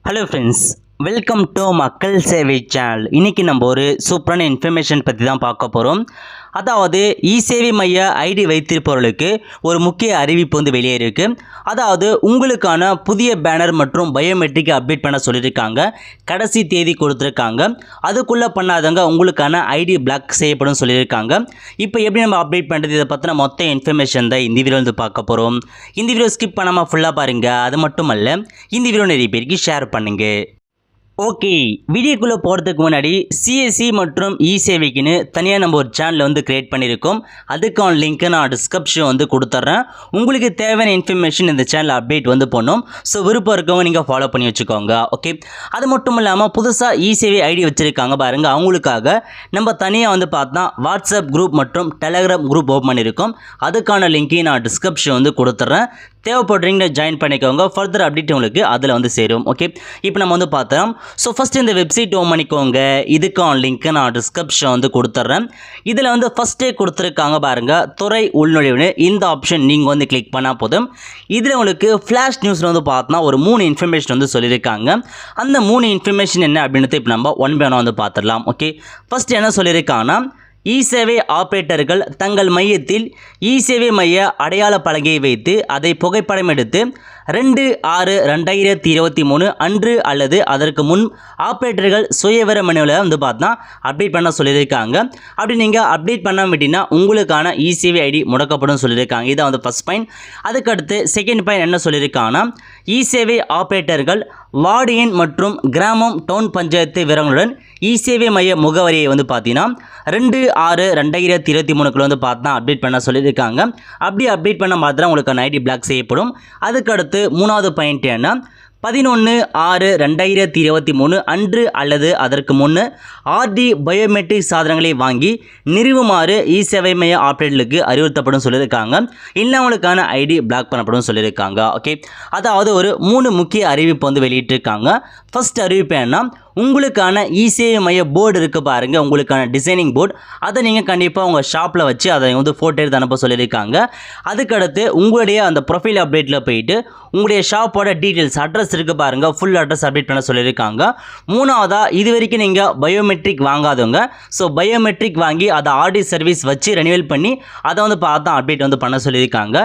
Hello friends, welcome to மக்கள் சேவை channel. இன்றைக்கி நம்ம ஒரு சூப்பரான இன்ஃபர்மேஷன் பற்றி தான் பார்க்க போகிறோம். அதாவது இ-சேவை மைய ஐடி வைத்திருப்பவர்களுக்கு ஒரு முக்கிய அறிவிப்பு வந்து வெளியே இருக்குது. அதாவது உங்களுக்கான புதிய பேனர் மற்றும் பயோமெட்ரிக் அப்டேட் பண்ண சொல்லியிருக்காங்க. கடைசி தேதி கொடுத்துருக்காங்க. அதுக்குள்ளே பண்ணாதவங்க உங்களுக்கான ஐடி பிளாக் செய்யப்படும் சொல்லியிருக்காங்க. இப்போ எப்படி நம்ம அப்டேட் பண்ணுறது, இதை பற்றின மொத்த இன்ஃபர்மேஷன் தான் இந்த வீடியோ வந்து பார்க்க போகிறோம். இந்த வீடியோ ஸ்கிப் பண்ணாமல் ஃபுல்லாக பாருங்கள். அது மட்டும் அல்ல, இந்த வீடியோ நிறைய பேருக்கு ஷேர் பண்ணுங்கள். ஓகே, வீடியோக்குள்ளே போகிறதுக்கு முன்னாடி சிஎஸ்சி மற்றும் இ-சேவைக்குன்னு தனியாக நம்ம ஒரு சேனல் வந்து க்ரியேட் பண்ணியிருக்கோம். அதுக்கான லிங்க்கு நான் டிஸ்கிரிப்ஷன் வந்து கொடுத்துட்றேன். உங்களுக்கு தேவையான இன்ஃபர்மேஷன் இந்த சேனல் அப்டேட் வந்து பண்ணோம். ஸோ விருப்பம் இருக்கவங்க நீங்கள் ஃபாலோ பண்ணி வச்சுக்கோங்க. ஓகே, அது மட்டும் இல்லாமல் புதுசாக இ-சேவை ஐடி வச்சுருக்காங்க பாருங்கள். அவங்களுக்காக நம்ம தனியாக வந்து பார்த்தா வாட்ஸ்அப் குரூப் மற்றும் டெலகிராம் குரூப் ஓப்பன் பண்ணியிருக்கோம். அதுக்கான லிங்க்கையும் நான் டிஸ்கிரிப்ஷன் வந்து கொடுத்துட்றேன். தேவைப்படுறீங்க ஜாயின் பண்ணிக்கோங்க. ஃபர்தர் அப்டேட் உங்களுக்கு அதில் வந்து சேரும். ஓகே, இப்போ நம்ம வந்து பார்த்தோம். ஸோ ஃபஸ்ட்டு இந்த வெப்சைட் ஓப்பன் பண்ணிக்கோங்க. இதுக்கான லிங்க்கு நான் டிஸ்கிரிப்ஷன் வந்து கொடுத்துட்றேன். இதில் வந்து ஃபஸ்ட்டே கொடுத்துருக்காங்க பாருங்கள், துறை உள்நுழைவுன்னு. இந்த ஆப்ஷன் நீங்கள் வந்து கிளிக் பண்ணால் போதும். இதில் உங்களுக்கு ஃப்ளாஷ் நியூஸில் வந்து பார்த்தோன்னா ஒரு 3 இன்ஃபர்மேஷன் வந்து சொல்லியிருக்காங்க. அந்த 3 இன்ஃபர்மேஷன் என்ன அப்படின்றது இப்போ நம்ம ஒன் பை ஒன் வந்து பார்த்துடலாம். ஓகே, ஃபஸ்ட்டு என்ன சொல்லியிருக்காங்கன்னா, இ-சேவை ஆபரேட்டர்கள் தங்கள் மையத்தில் இ-சேவை மைய அடையாள பலகையை வைத்து அதை புகைப்படம் எடுத்து 2/6/2023 அன்று அல்லது அதற்கு முன் ஆபரேட்டர்கள் சுயவிவர மெனுவில் வந்து பார்த்தா அப்டேட் பண்ண சொல்லியிருக்காங்க. அப்படி நீங்கள் அப்டேட் பண்ணாமல் விட்டீங்கன்னா உங்களுக்கான இ-சேவை ஐடி முடக்கப்படும் சொல்லியிருக்காங்க. இதை வந்து ஃபஸ்ட் பாயிண்ட். அதுக்கடுத்து செகண்ட் பாயிண்ட் என்ன சொல்லியிருக்காங்கன்னா, இ-சேவை ஆபரேட்டர்கள் வார்டு எண் மற்றும் கிராமம் டவுன் பஞ்சாயத்து விவரங்களுடன் இ-சேவை மைய முகவரியை வந்து பார்த்தீங்கன்னா 2/6/2023 வந்து பார்த்தா அப்டேட் பண்ண சொல்லியிருக்காங்க. அப்படி அப்டேட் பண்ண மாத்திரம் உங்களுக்கான ஐடி பிளாக் செய்யப்படும். அதுக்கடுத்து மூணாவது பாயிண்ட் என்ன, 11/6/2023 அன்று அல்லது அதற்கு முன்னு ஆர்டி பயோமெட்ரிக் சாதனங்களை வாங்கி நிறுவுமாறு இ-சேவை மைய ஆபரேட்டர்களுக்கு அறிவுறுத்தப்படும் சொல்லியிருக்காங்க. இல்லவங்களுக்கான ஐடி பிளாக் பண்ணப்படும் சொல்லியிருக்காங்க. ஓகே, அதாவது ஒரு 3 முக்கிய அறிவிப்பு வந்து வெளியிட்டிருக்காங்க. ஃபர்ஸ்ட் அறிவிப்பு என்ன, உங்களுக்கான இ-சேவை மைய போர்டு இருக்குது பாருங்கள், உங்களுக்கான டிசைனிங் போர்டு, அதை நீங்கள் கண்டிப்பாக உங்கள் ஷாப்பில் வச்சு அதை வந்து ஃபோட்டோ எடுத்து அனுப்ப சொல்லியிருக்காங்க. அதுக்கடுத்து உங்களுடைய அந்த ப்ரொஃபைல் அப்டேட்டில் போயிட்டு உங்களுடைய ஷாப்போட டீட்டெயில்ஸ் அட்ரஸ் இருக்குது பாருங்கள், ஃபுல் அட்ரஸ் அப்டேட் பண்ண சொல்லியிருக்காங்க. மூணாவதாக இது வரைக்கும் நீங்கள் பயோமெட்ரிக் வாங்காதவங்க, ஸோ பயோமெட்ரிக் வாங்கி அதை ஆர்டி சர்வீஸ் வச்சு ரெனியூவல் பண்ணி அதை வந்து பார்த்தா அப்டேட் வந்து பண்ண சொல்லியிருக்காங்க.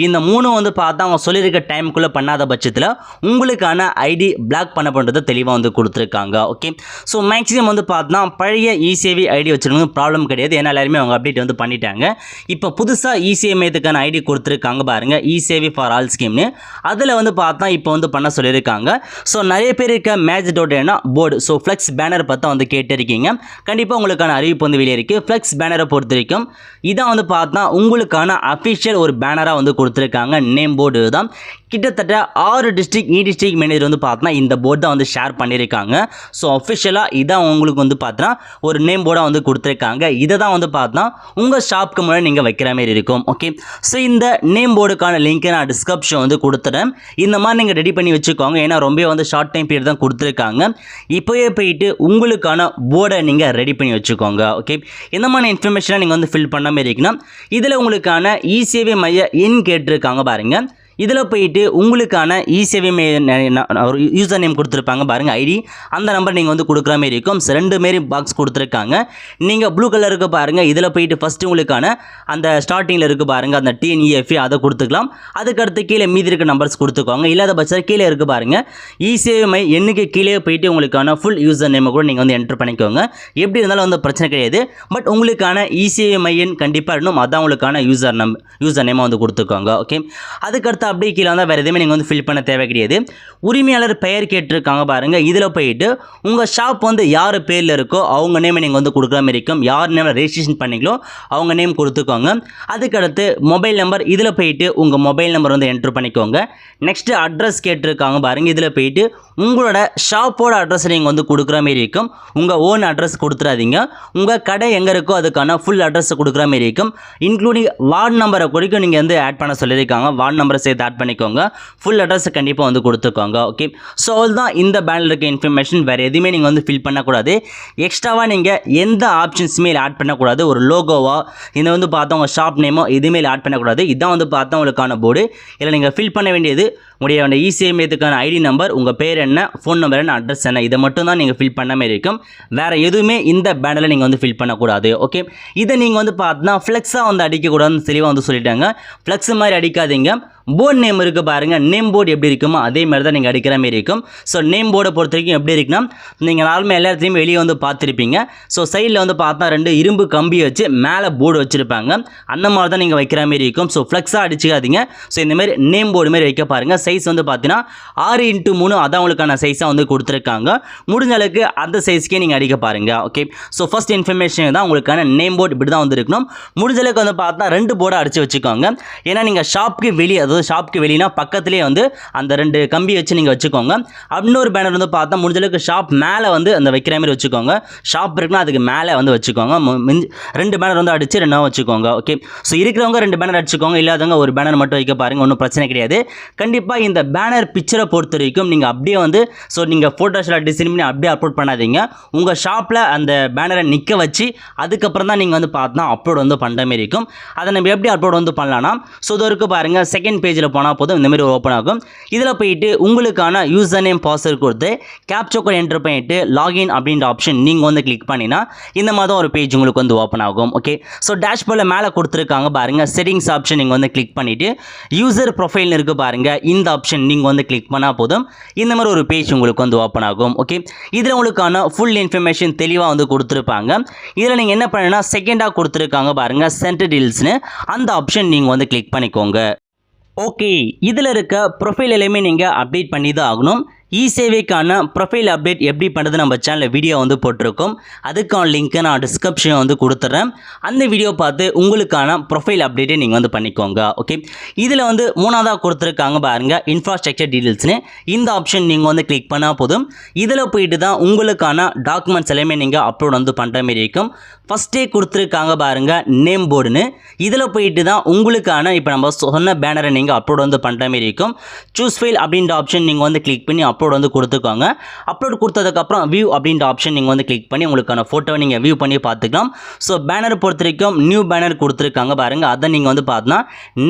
இந்த 3 வந்து பார்த்தா அவங்க சொல்லியிருக்க டைமுக்குள்ளே பண்ணாத பட்சத்தில் உங்களுக்கான ஐடி பிளாக் பண்ணப்படுறது தெளிவாக வந்து கொடுத்துருக்காங்க. ஓகே, ஸோ மேக்ஸிமம் வந்து பார்த்தா பழைய இ-சேவை ஐடி வச்சுருந்தவங்க ப்ராப்ளம் கிடையாது. ஏன்னா எல்லாருமே அவங்க அப்டேட் வந்து பண்ணிட்டாங்க. இப்போ புதுசாக இ-சேவை மையத்துக்கான ஐடி கொடுத்துருக்காங்க பாருங்கள், இ-சேவை ஃபார் ஆல் ஸ்கீம்னு. அதில் வந்து பார்த்தா இப்போ வந்து பண்ண சொல்லியிருக்காங்க. ஸோ நிறைய பேர் இருக்க மேட்ச் டவுட் என்ன போர்டு, ஸோ ஃப்ளெக்ஸ் பேனர் பார்த்தா வந்து கேட்டிருக்கீங்க. கண்டிப்பாக உங்களுக்கான அறிவிப்பு வந்து வெளியே இருக்குது. ஃப்ளெக்ஸ் பேனரை பொறுத்த வரைக்கும் இதான் வந்து பார்த்தா உங்களுக்கான அஃபிஷியல் ஒரு பேனராக வந்து கொடுத்துருக்காங்க. நேம் போர்டு தான். கிட்டத்தட்ட 6 டிஸ்ட்ரிக்ட் டிஸ்ட்ரிக்ட் மேனேஜர் வந்து பார்த்தா இந்த போர்டு தான் வந்து ஷேர் பண்ணியிருக்காங்க. ஸோ அஃபிஷியலாக இதான் உங்களுக்கு வந்து பார்த்தா ஒரு நேம் போர்டாக வந்து கொடுத்துருக்காங்க. இதை தான் வந்து பார்த்தா உங்கள் ஷாப்புக்கு முன்னாடி நீங்கள் வைக்கிற மாதிரி இருக்கும். ஓகே, ஸோ இந்த நேம் போர்டுக்கான லிங்க்கை நான் டிஸ்கிரிப்ஷன் வந்து கொடுத்துட்டேன். இந்த மாதிரி நீங்கள் ரெடி பண்ணி வச்சுக்கோங்க. ஏன்னா ரொம்ப வந்து ஷார்ட் டைம் பீரியட் தான் கொடுத்துருக்காங்க. இப்போயே போயிட்டு உங்களுக்கான போர்டை நீங்கள் ரெடி பண்ணி வச்சுக்கோங்க. ஓகே, இந்த மாதிரி இன்ஃபர்மேஷனை நீங்கள் வந்து ஃபில் பண்ண மாதிரி இருக்குன்னா இதில் உங்களுக்கான இ-சேவை மைய எண் கேட்டிருக்காங்க பாருங்கள். இதில் போயிட்டு உங்களுக்கான இ-சேவை ஒரு யூசர் நேம் கொடுத்துருப்பாங்க பாருங்கள், ஐடி, அந்த நம்பர் நீங்கள் வந்து கொடுக்குற மாதிரி இருக்கும். 2 மாரி பாக்ஸ் கொடுத்துருக்காங்க. நீங்கள் ப்ளூ கலருக்கு பாருங்கள். இதில் போயிட்டு ஃபஸ்ட்டு உங்களுக்கான அந்த ஸ்டார்டிங்கில் இருக்குது பாருங்கள், அந்த TNEFE அதை கொடுத்துக்கலாம். அதுக்கடுத்து கீழே மீதி இருக்க நம்பர்ஸ் கொடுத்துக்கோங்க. இல்லாத பட்சம் கீழே இருக்குது பாருங்கள், இ-சேவை மைய எண்ணுக்கு கீழே போயிட்டு உங்களுக்கான ஃபுல் யூசர் நேமை கூட நீங்கள் வந்து என்டர் பண்ணிக்கோங்க. எப்படி இருந்தாலும் வந்து பிரச்சனை கிடையாது. பட் உங்களுக்கான இ-சேவை மையன் கண்டிப்பாக இருக்கணும். அதான் உங்களுக்கான யூசர் நேமை வந்து கொடுத்துக்கோங்க. ஓகே, அதுக்கடுத்து அப்படியே கீழே வந்தால் வேறு எதுவுமே நீங்கள் வந்து ஃபில் பண்ண தேவை கிடையாது. உரிமையாளர் பெயர் கேட்டிருக்காங்க பாருங்கள். இதில் போயிட்டு உங்கள் ஷாப் வந்து யார் பேரில் இருக்கோ அவங்க நேமை நீங்கள் வந்து கொடுக்குற மாதிரி இருக்கும். யார் நேமில் ரெஜிஸ்ட்ரேஷன் பண்ணிங்களோ அவங்க நேம் கொடுத்துக்கோங்க. அதுக்கடுத்து மொபைல் நம்பர், இதில் போயிட்டு உங்கள் மொபைல் நம்பர் வந்து என்ட்ரு பண்ணிக்கோங்க. நெக்ஸ்ட்டு அட்ரஸ் கேட்டிருக்காங்க பாருங்கள். இதில் போயிட்டு உங்களோட ஷாப்போட அட்ரஸ் நீங்கள் வந்து கொடுக்குற மாதிரி இருக்கும். உங்கள் ஓன் அட்ரஸ் கொடுத்துடாதீங்க. உங்கள் கடை எங்கே இருக்கோ அதுக்கான ஃபுல் அட்ரஸ் கொடுக்குற மாதிரி இருக்கும். இன்க்ளூடிங் வார்டு நம்பரை குறிக்கும் நீங்கள் வந்து ஆட் பண்ண சொல்லியிருக்காங்க. வார்டு நம்பரை சேர்த்து சேர்த்து ஆட் பண்ணிக்கோங்க. ஃபுல் அட்ரஸ் கண்டிப்பாக வந்து கொடுத்துக்கோங்க. ஓகே, ஸோ அதுதான் இந்த பேனரில் இருக்க இன்ஃபர்மேஷன். வேறு எதுவுமே நீங்கள் வந்து ஃபில் பண்ணக்கூடாது. எக்ஸ்ட்ராவாக நீங்கள் எந்த ஆப்ஷன்ஸுமே ஆட் பண்ணக்கூடாது. ஒரு லோகோவா இதை வந்து பார்த்தா உங்கள் ஷாப் நேமோ எதுவுமே ஆட் பண்ணக்கூடாது. இதான் வந்து பார்த்தா உங்களுக்கான போர்டு. இதில் நீங்கள் ஃபில் பண்ண வேண்டியது உங்களுடைய அந்த இசேவை மையத்துக்கான ஐடி நம்பர், உங்கள் பேர் என்ன, ஃபோன் நம்பர் என்ன, அட்ரஸ் என்ன, இதை மட்டும் தான் நீங்கள் ஃபில் பண்ண மாதிரி இருக்கும். வேறு எதுவுமே இந்த பேனரில் நீங்கள் வந்து ஃபில் பண்ணக்கூடாது. ஓகே, இதை நீங்கள் வந்து பார்த்தா ஃப்ளெக்ஸாக வந்து அடிக்கக்கூடாதுன்னு தெளிவாக வந்து சொல்லிட்டாங்க. ஃப்ளெக்ஸ் மாதிரி அடிக்காதீங்க. போர்டு நேம் இருக்குது பாருங்கள், நேம் போர்டு எப்படி இருக்குமோ அதே மாதிரி தான் நீங்கள் அடிக்கிற மாதிரி இருக்கும். ஸோ நேம் போர்டை பொறுத்த வரைக்கும் எப்படி இருக்குன்னா, நீங்கள் நார்மலாக எல்லா இடத்துலையும் வெளியே வந்து பார்த்துருப்பீங்க. ஸோ சைடில் வந்து பார்த்தா 2 இரும்பு கம்பி வச்சு மேலே போர்டு வச்சுருப்பாங்க. அந்த மாதிரி தான் நீங்கள் வைக்கிற மாதிரி இருக்கும். ஸோ ஃப்ளெக்ஸாக அடிச்சுக்காதீங்க. ஸோ இந்த மாதிரி நேம் போர்டு மாதிரி வைக்க பாருங்கள். சைஸ் வந்து பார்த்தீங்கன்னா 6x3 அதான் உங்களுக்கான சைஸாக வந்து கொடுத்துருக்காங்க. முடிஞ்ச அளவுக்கு அந்த சைஸ்க்கே நீங்கள் அடிக்க பாருங்கள். ஓகே, ஸோ ஃபஸ்ட் இன்ஃபர்மேஷன் தான் உங்களுக்கான நேம் போர்டு இப்படி தான் வந்து இருக்கணும். முடிஞ்ச அளவுக்கு வந்து பார்த்தா 2 போர்டை அடித்து வச்சுக்கோங்க. ஏன்னா நீங்கள் ஷாப்புக்கு வெளியே, அதாவது ஷாப்புக்கு வெளியினா பக்கத்துலேயே வந்து அந்த 2 கம்பி வச்சு நீங்கள் வச்சுக்கோங்க. இன்னொரு பேனர் வந்து பார்த்தா முடிஞ்ச அளவுக்கு ஷாப் மேலே வந்து அந்த வைக்கிற மாதிரி வச்சுக்கோங்க. ஷாப் இருக்குன்னா அதுக்கு மேலே வந்து வச்சுக்கோங்க. 2 பேனர் வந்து அடித்து 2 வச்சுக்கோங்க. ஓகே, ஸோ இருக்கிறவங்க 2 பேனர் அடிச்சுக்கோங்க. இல்லாதவங்க ஒரு பேனர் மட்டும் வைக்க பாருங்கள். ஒன்றும் பிரச்சனை கிடையாது. கண்டிப்பாக இந்த பேனர் பிக்சரை பொறுத்த வரைக்கும் நீங்கள் அப்படியே வந்து நீங்கள் ஃபோட்டோஷாப்பில் டிசைன் பண்ணி அப்படியே அப்லோட் பண்ணாதீங்க. உங்கள் ஷாப்பில் அந்த பேனரை நிற்க வச்சு அதுக்கப்புறம் தான் நீங்கள் வந்து பார்த்தா அப்லோட் வந்து பண்ணுற மாதிரி இருக்கும். அதை நம்ம எப்படி அப்லோட் வந்து பண்ணலாம்னா, ஸோ இது வரைக்கும் பாருங்கள், செகண்ட் பேஜில் போனால் போதும் இந்த மாதிரி ஓப்பன் ஆகும். இதில் போயிட்டு உங்களுக்கான யூசர் நேம் பாஸ்வேர்ட் கொடுத்து கேப்சா கோட் என்டர் பண்ணிட்டு லாகின் அப்படின்ற ஆப்ஷன் நீங்கள் வந்து கிளிக் பண்ணினா இந்த மாதிரி ஒரு பேஜ் உங்களுக்கு வந்து ஓப்பன் ஆகும். ஓகே, ஸோ டேஷ்போர்டில் மேலே கொடுத்துருக்காங்க பாருங்கள், செட்டிங்ஸ் ஆப்ஷன் நீங்கள் வந்து கிளிக் பண்ணிவிட்டு யூசர் ப்ரொஃபைல் இருக்குது பாருங்கள், இந்த ஆப்ஷன் நீங்கள் வந்து கிளிக் பண்ணால் போதும் இந்த மாதிரி ஒரு பேஜ் உங்களுக்கு வந்து ஓப்பன் ஆகும். ஓகே, இதில் உங்களுக்கான ஃபுல் இன்ஃபர்மேஷன் தெளிவாக வந்து கொடுத்துருப்பாங்க. இதில் நீங்கள் என்ன பண்ணுன்னா, செகண்டாக கொடுத்துருக்காங்க பாருங்கள், சென்டர் டீல்ஸ்னு, அந்த ஆப்ஷன் நீங்கள் வந்து கிளிக் பண்ணிக்கோங்க. ஓகே, இதில் இருக்க ப்ரொஃபைல் எல்லாமே நீங்கள் அப்டேட் பண்ணி தான் ஆகணும். இசேவைக்கான ப்ரொஃபைல் அப்டேட் எப்படி பண்ணுறது நம்ம சேனலில் வீடியோ வந்து போட்டிருக்கோம். அதுக்கான லிங்க்கை நான் டிஸ்கிரிப்ஷன் வந்து கொடுத்துட்றேன். அந்த வீடியோ பார்த்து உங்களுக்கான ப்ரொஃபைல் அப்டேட்டை நீங்கள் வந்து பண்ணிக்கோங்க. ஓகே, இதில் வந்து 3ஆவதாக கொடுத்துருக்காங்க பாருங்கள், இன்ஃப்ராஸ்ட்ரக்சர் டீட்டெயில்ஸ்னு, இந்த ஆப்ஷன் நீங்கள் வந்து கிளிக் பண்ணால் போதும். இதில் போயிட்டு தான் உங்களுக்கான டாக்குமெண்ட்ஸ் எல்லாமே நீங்கள் அப்லோட் வந்து பண்ணுற மாதிரி இருக்கும். ஃபஸ்ட்டே கொடுத்துருக்காங்க பாருங்கள், நேம் போர்டுன்னு, இதில் போயிட்டு தான் உங்களுக்கான இப்போ நம்ம சொன்ன பேனரை நீங்கள் அப்லோட் வந்து பண்ணுற மாதிரி இருக்கும். சூஸ் ஃபைல் அப்படின்ற ஆப்ஷன் நீங்கள் வந்து கிளிக் பண்ணி அப்லோட் வந்து கொடுத்துக்கோங்க. அப்லோட் கொடுத்ததுக்கப்புறம் வியூ அப்படின்ற ஆப்ஷன் நீங்கள் வந்து கிளிக் பண்ணி உங்களுக்கான ஃபோட்டோவை நீங்கள் வியூ பண்ணி பார்த்துக்கலாம். ஸோ பேனர் பொறுத்த வரைக்கும் நியூ பேனர் கொடுத்துருக்காங்க பாருங்கள், அதை நீங்கள் வந்து பார்த்தா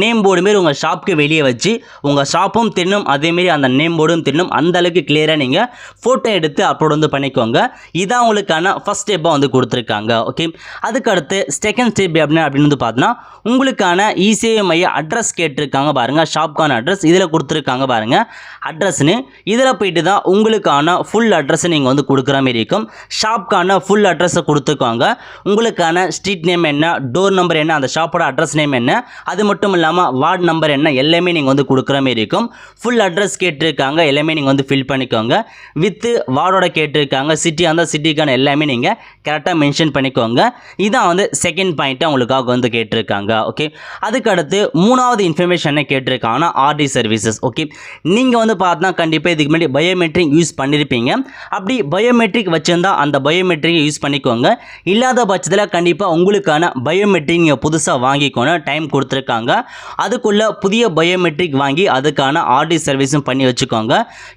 நேம் போர்டு மாரி உங்கள் ஷாப்புக்கு வெளியே வச்சு உங்கள் ஷாப்பும் தெரியணும், அதேமாரி அந்த நேம் போர்டும் தெரியணும், அந்த அளவுக்கு கிளியராக நீங்கள் ஃபோட்டோ எடுத்து அப்லோட் வந்து பண்ணிக்கோங்க. இதான் உங்களுக்கான ஃபஸ்ட் ஸ்டெப்பாக வந்து கொடுத்துருக்காங்க. ஓகே, அதுக்கடுத்து செகண்ட் ஸ்டெப் அப்படின்னு வந்து பார்த்தோன்னா உங்களுக்கான இசேவை மைய அட்ரஸ் கேட்டிருக்காங்க பாருங்கள், ஷாப்க்கான அட்ரஸ் இதில் கொடுத்துருக்காங்க பாருங்கள் அட்ரஸ்னு. இதில் போயிட்டு தான் உங்களுக்கான ஃபுல் அட்ரஸை நீங்கள் வந்து கொடுக்குற மாதிரி இருக்கும். ஷாப்க்கான ஃபுல் அட்ரஸை கொடுத்துக்கோங்க. உங்களுக்கான ஸ்ட்ரீட் நேம் என்ன, டோர் நம்பர் என்ன, அந்த ஷாப்போட அட்ரஸ் நேம் என்ன, அது மட்டும் இல்லாமல் வார்டு நம்பர் என்ன, எல்லாமே நீங்கள் வந்து கொடுக்குற மாதிரி இருக்கும். ஃபுல் அட்ரஸ் கேட்டிருக்காங்க, எல்லாமே நீங்கள் வந்து ஃபில் பண்ணிக்கோங்க. வித்து வார்டோட கேட்டிருக்காங்க, சிட்டி அந்த சிட்டிக்கான எல்லாமே நீங்கள் கரெக்டாக மென்ஷன் பண்ணிக்கோங்க. இதான் வந்து செகண்ட் பாயிண்ட்டாக உங்களுக்காக வந்து கேட்டிருக்காங்க. ஓகே, அதுக்கடுத்து 3ஆவது இன்ஃபர்மேஷன் என்ன கேட்டிருக்காங்கன்னா ஆர்டி சர்வீசஸ். ஓகே, நீங்கள் வந்து பார்த்தா கண்டிப்பாக இதுக்கு முன்னாடி பயோமெட்ரிக் யூஸ் பண்ணியிருப்பீங்க. அப்படி பயோமெட்ரிக் வச்சுருந்தா அந்த பயோமெட்ரிக்கை யூஸ் பண்ணிக்கோங்க. இல்லாத பட்சத்தில் கண்டிப்பாக உங்களுக்கான பயோமெட்ரிக் நீங்கள் புதுசாக வாங்கிக்கணும். டைம் கொடுத்துருக்காங்க, அதுக்குள்ளே புதிய பயோமெட்ரிக் வாங்கி அதுக்கான ஆர்டி சர்வீஸும் பண்ணி வச்சுக்கோங்க.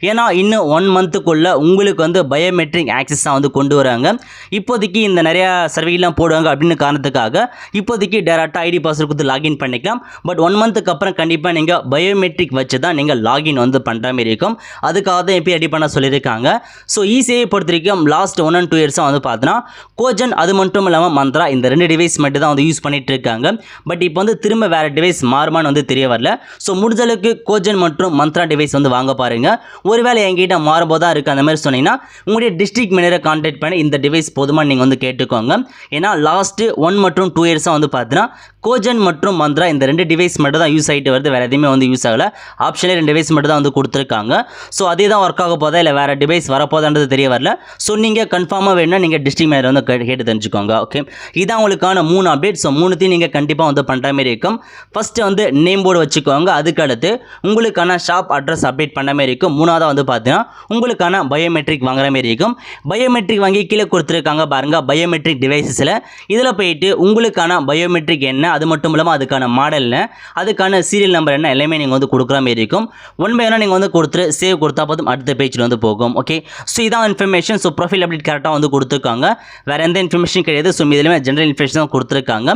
ஏன்னா இன்னும் 1 மந்த்துக்குள்ளே உங்களுக்கு வந்து பயோமெட்ரிக் ஆக்சஸாக வந்து கொண்டு வராங்க. இப்போதைக்கு இந்த நிறையா சர்வீலாம் போடுவாங்க அப்படின்னு காரணத்துக்காக இப்போதைக்கு டேரெக்டாக ஐடி பாஸ்வேர்ட் கொடுத்து லாகின் பண்ணிக்கலாம். பட் 1 மந்த்துக்கு அப்புறம் கண்டிப்பாக நீங்கள் பயோமெட்ரிக் வச்சு தான் நீங்கள் லாகின் வந்து பண்ணுற மாதிரி இருக்கும். அதுக்காக தான் இப்போ ரெடி பண்ண சொல்லியிருக்காங்க. ஸோ இசேவை பொறுத்த வரைக்கும் லாஸ்ட் 1 and 2 இயர்ஸாக வந்து பார்த்தீங்கன்னா கோஜன் அது மட்டும் இல்லாமல் மந்த்ரா இந்த 2 டிவைஸ் மட்டும் தான் வந்து யூஸ் பண்ணிட்டு இருக்காங்க. பட் இப்போ வந்து திரும்ப வேறு டிவைஸ் மாறுமான்னு வந்து தெரிய வரல. ஸோ முடிஞ்ச அளவுக்கு கோஜன் மற்றும் மந்த்ரா டிவைஸ் வந்து வாங்க பாருங்கள். ஒருவேளை என்கிட்ட மாறும்போது தான் இருக்குது அந்த மாதிரி சொன்னீங்கன்னா உங்களுடைய டிஸ்ட்ரிக்ட் மேனேஜரை கான்டாக்ட் பண்ணி இந்த டிவைஸ் போதுமா நீங்கள் வந்து கேட்டுக்கோங்க. ஏன்னா லாஸ்ட்டு 1 மற்றும் 2 இயர்ஸாக வந்து பார்த்தீங்கன்னா கோஜன் மற்றும் மந்த்ரா இந்த 2 டிவைஸ் மட்டும் தான் யூஸ் ஆகிட்டு வருது. வேறு எதுவுமே வந்து யூஸ் ஆகலை. ஆப்ஷனே 2 டிவைஸ் மட்டும் தான் வந்து கொடுத்துருக்காங்க. ஸோ அதே தான் ஒர்க் ஆக போதா இல்லை வேறு டிவைஸ் வரப்போதான்றது தெரிய வரல. ஸோ நீங்கள் கன்ஃபார்மாக வேணும்னா நீங்கள் டிஸ்ட்ரிக்ட் மேனேஜர் வந்து கேட்டு தெரிஞ்சுக்கோங்க. ஓகே, இதான் உங்களுக்கான 3 அப்டேட். ஸோ 3த்தையும் நீங்கள் கண்டிப்பாக வந்து பண்ணுற மாதிரி இருக்கும். ஃபஸ்ட்டு வந்து நேம் போர்டு வச்சுக்கோங்க. அதுக்கடுத்து உங்களுக்கான ஷாப் அட்ரஸ் அப்டேட் பண்ண மாதிரி இருக்கும். 3ஆவது வந்து பார்த்தீங்கன்னா உங்களுக்கான பயோமெட்ரிக் வாங்குற மாதிரி இருக்கும். பயோமெட்ரிக் வாங்கி கீழே கொடுத்துருக்காங்க பாருங்கள் பயோமெட்ரிக் டிவைஸஸில். இதில் போயிட்டு உங்களுக்கான பயோமெட்ரிக் என்ன, அது மட்டும் இல்லாமல் அதுக்கான மாடல் என்ன, அதுக்கான சீரியல் நம்பர் என்ன, எல்லாமே நீங்கள் வந்து கொடுக்குற மாதிரி இருக்கும். ஒன் பை ஒன்னாக நீங்கள் வந்து கொடுத்துட்டு சேவ் கொடுத்தா போதும் அடுத்த பேஜில் வந்து போகும். ஓகே, ஸோ இதான் இன்ஃபர்மேஷன். ஸோ ப்ரொஃபைல் அப்டேட் கரெக்டாக வந்து கொடுத்துருக்காங்க, வேறு எந்த இன்ஃபர்மேஷன் கிடையாது. ஸோ இதுலேயுமே ஜென்ரல் இன்ஃபர்மேஷன் தான் கொடுத்துருக்காங்க.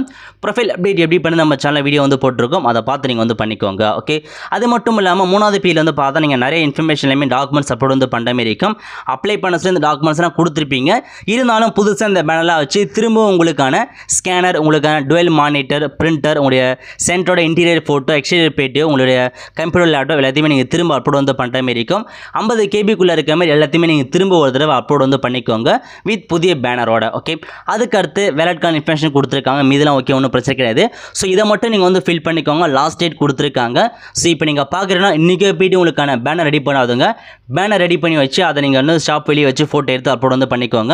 ப்ரொஃபைல் அப்டேட் எப்படி பண்ணி நம்ம சேனல் வீடியோ வந்து போட்டிருக்கோம், அதை பார்த்து நீங்கள் வந்து பண்ணிக்கோங்க. ஓகே, அது மட்டும் இல்லாமல் மூணாவது பேஜில் வந்து பார்த்தா நீங்கள் நிறைய இன்ஃபர்மேஷன்லையுமே டாக்குமெண்ட்ஸ் அப்லோட் வந்து பண்ணுற மாதிரி இருக்கும். அப்ளை பண்ண சொல்லி இந்த டாக்குமெண்ட்ஸ்லாம் கொடுத்துருப்பீங்க. இருந்தாலும் புதுசாக இந்த பேனர்லாம் வச்சு திரும்பவும் உங்களுக்கான ஸ்கேனர், உங்களுக்கான டுவெல் மானிட்டர், பிரிண்டர், உங்களுடைய சென்டரோட இன்டீரியர் ஃபோட்டோ, எக்ஸ்டீரியர் பேட்டியோ, உங்களுடைய கம்ப்யூட்டர் லேப்டாப் எல்லாத்தையுமே நீங்கள் திரும்ப அப்லோட் வந்து பண்ணுற மாதிரி இருக்கும். 50 கேபிக்குள்ளே இருக்க மாதிரி எல்லாத்தையுமே நீங்கள் திரும்ப ஒரு தடவை அப்லோட் வந்து பண்ணிக்கோங்க வித் புதிய பேனரோட. ஓகே, அதுக்கடுத்து வேலட்கான இன்ஃபர்மேஷன் கொடுத்துருக்காங்க. மீதெல்லாம் ஓகே, ஒன்றும் பிரச்சனை கிடையாது. ஸோ இதை மட்டும் நீங்கள் வந்து ஃபில் பண்ணிக்கோங்க. லாஸ்ட் டேட் கொடுத்துருக்காங்க. ஸோ இப்போ நீங்கள் பார்க்குறீங்கன்னா இன்றைக்கே போய்ட்டு உங்களுக்கான பேனர் ரெடி பண்ணாதுங்க. பேனர் ரெடி பண்ணி வச்சு அதை நீங்கள் வந்து ஷாப் வெளியே வச்சு ஃபோட்டோ எடுத்து அப்லோட் வந்து பண்ணிக்கோங்க.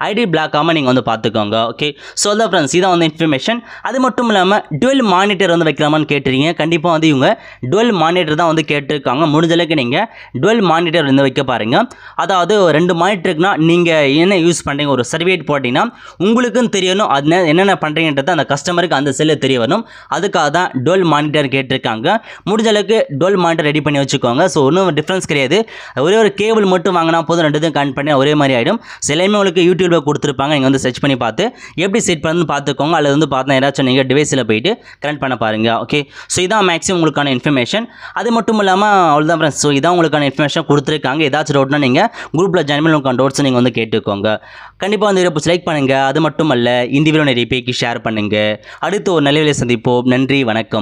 ஐடி பிளாக் ஆகாமல் நீங்கள் வந்து பார்த்துக்கோங்க. ஓகே, ஸோ அதான் ஃப்ரெண்ட்ஸ், இதான் வந்து இன்ஃபர்மேஷன். அது மட்டும் இல்லாமல் டுவெல் மானிட்டர் வந்து வைக்கலாமான்னு கேட்டுறீங்க. கண்டிப்பாக வந்து இவங்க டுவெல் மானிட்டர் தான் வந்து கேட்டிருக்காங்க. முடிஞ்ச அளவுக்கு நீங்கள் டுவெல் மானிட்டர் வந்து வைக்க பாருங்கள். அதாவது 2 மானிட்டருக்குனா நீங்கள் என்ன யூஸ் பண்ணுறீங்க, ஒரு சர்டிஃபிகேட் போட்டிங்கன்னா உங்களுக்கும் தெரியணும் அது என்னென்ன பண்ணுறீங்கன்றது அந்த கஸ்டமருக்கு அந்த செல்லில் தெரிய வரும். அதுக்காக தான் டுவெல் மானிட்டர் கேட்டிருக்காங்க. முடிஞ்ச அளவுக்கு டுவெல் மானிட்டர் ரெடி பண்ணி வச்சுக்கோங்க. ஸோ ஒன்றும் டிஃப்ரென்ஸ் கிடையாது. ஒரே ஒரு கேபிள் மட்டும் வாங்கினா போதும், ரெண்டுத்தையும் கனெக்ட் பண்ணி ஒரே மாதிரி ஆகிடும். எல்லாமே உங்களுக்கு யூடியூப்பில் கொடுத்துருப்பாங்க. நீங்கள் வந்து சர்ச் பண்ணி பார்த்து எப்படி செட் பண்ணணும்னு பார்த்துக்கோங்க. அல்லது வந்து பார்த்தா ஏதாச்சும் நீங்கள் டிவைஸில் போயிட்டு கனெக்ட் பண்ண பாருங்கள். ஓகே, ஸோ இதான் மேக்ஸிமம் உங்களுக்கான இன்ஃபர்மேஷன். அது மட்டும் இல்லாமல் அவ்வளோதான் ஃப்ரெண்ட்ஸ். ஸோ இதான் உங்களுக்கான இன்ஃபர்மேஷன் கொடுத்துருக்காங்க. ஏதாச்சும் டவுட்னா நீங்கள் குரூப்பில் ஜாயின் பண்ணி உங்களுக்கான டவுட்ஸ் நீங்கள் வந்து கேட்டுக்கோங்க. கண்டிப்பாக வந்து வீடியோ லைக் பண்ணுங்கள். அது மட்டும் அல்ல, இந்த வீடியோ நிறைய பேருக்கு ஷேர் பண்ணுங்கள். அடுத்து ஒரு நல்ல வேலையை சந்திப்போம். நன்றி, வணக்கம்.